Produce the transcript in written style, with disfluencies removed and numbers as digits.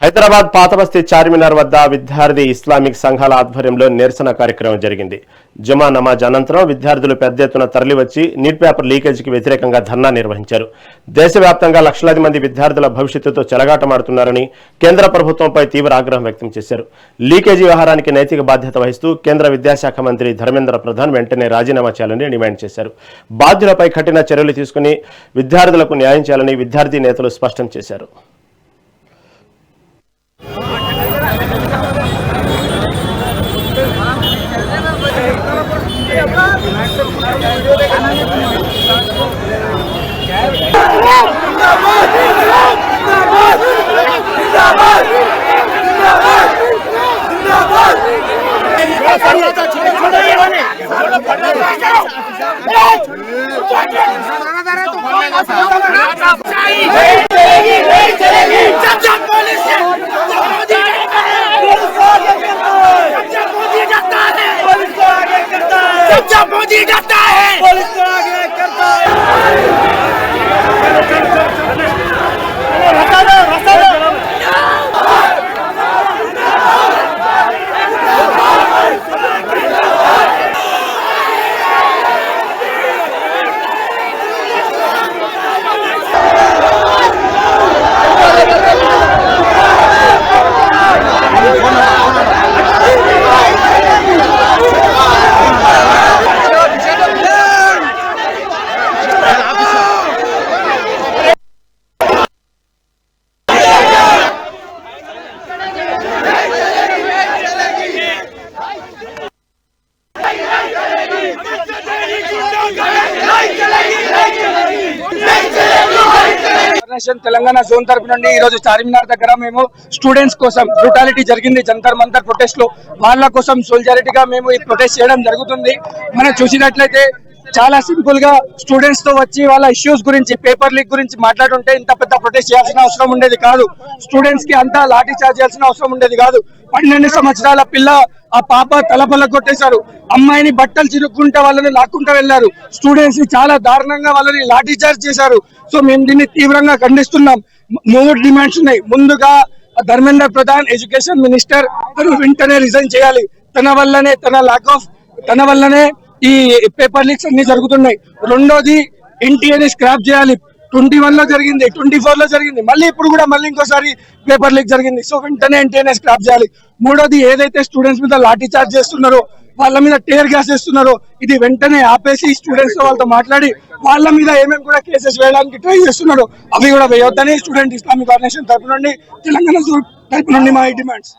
హైదరాబాద్ పాతబస్తీ చార్మినార్ వద్ద విద్యార్థి ఇస్లామిక్ సంఘాల ఆధ్వర్యంలో నిరసన కార్యక్రమం జరిగింది. జుమా నమాజ్ అనంతరం విద్యార్థులు పెద్ద ఎత్తున తరలివచ్చి నీట్ పేపర్ లీకేజీకి వ్యతిరేకంగా ధర్నా నిర్వహించారు. దేశవ్యాప్తంగా లక్షలాది మంది విద్యార్థుల భవిష్యత్తుతో చెలగాటమాడుతున్నారని కేంద్ర ప్రభుత్వంపై తీవ్ర ఆగ్రహం వ్యక్తం చేశారు. లీకేజీ వ్యవహారానికి నైతిక బాధ్యత వహిస్తూ కేంద్ర విద్యాశాఖ మంత్రి ధర్మేంద్ర ప్రధాన్ వెంటనే రాజీనామా చేయాలని డిమాండ్ చేశారు. బాధ్యులపై కఠిన చర్యలు తీసుకుని విద్యార్థులకు న్యాయం చేయాలని విద్యార్థి నేతలు స్పష్టం చేశారు. मोदी करता है पुलिस को आगे करता है తెలంగాణ జోన్ తరపు నుండి ఈ రోజు చార్మినార్ దగ్గర మేము స్టూడెంట్స్ కోసం బ్రూటాలిటీ జరిగింది. జంతర్ మంతర్ ప్రొటెస్ట్ లో వాళ్ళ కోసం సోల్జారిటీగా మేము ఈ ప్రొటెస్ట్ చేయడం జరుగుతుంది. మనం చూసినట్లయితే చాలా సింపుల్ గా స్టూడెంట్స్ తో వచ్చి వాళ్ళ ఇష్యూస్ గురించి పేపర్ లీక్ గురించి మాట్లాడుంటే ఇంత పెద్ద ప్రొటెస్ట్ చేయాల్సిన అవసరం ఉండేది కాదు. స్టూడెంట్స్ కి అంతా లాఠీ చార్జ్ చేయాల్సిన అవసరం ఉండేది కాదు. 12 సంవత్సరాల పిల్ల ఆ పాప తలపల్ల కొట్టేశారు. అమ్మాయిని బట్టలు చిరుక్కుంటే వాళ్ళని లాక్కుంటూ వెళ్లారు. స్టూడెంట్స్ ని చాలా దారుణంగా వాళ్ళని లాఠీ చార్జ్ చేశారు. సో మేము దీన్ని తీవ్రంగా ఖండిస్తున్నాం. 3 డిమాండ్స్ ఉన్నాయి. ముందుగా ధర్మేంద్ర ప్రధాన్ ఎడ్యుకేషన్ మినిస్టర్ వెంటనే రిజైన్ చేయాలి. తన వల్లనే ఈ పేపర్ లీక్స్ అన్ని జరుగుతున్నాయి. రెండోది ఎన్టీఏని స్క్రాప్ చేయాలి. 21 లో జరిగింది, 24 లో జరిగింది, మళ్ళీ ఇప్పుడు కూడా మళ్ళీ ఇంకోసారి పేపర్ లీక్ జరిగింది. సో వెంటనే ఎన్టీఏని స్క్రాప్ చేయాలి. మూడోది ఏదైతే స్టూడెంట్స్ మీద లాఠీ చార్జ్ చేస్తున్నారో, వాళ్ళ మీద టీయర్ గ్యాస్ చేస్తున్నారో, ఇది వెంటనే ఆపేసి స్టూడెంట్స్ తో వాళ్ళతో మాట్లాడి వాళ్ళ మీద ఏమేమి కూడా కేసెస్ వేయడానికి ట్రై చేస్తున్నారో అవి కూడా వేయొద్దని స్టూడెంట్ ఇస్లామిక్ ఆర్గనైజేషన్ తరపు నుండి తెలంగాణ తరపు నుండి మా డిమాండ్స్.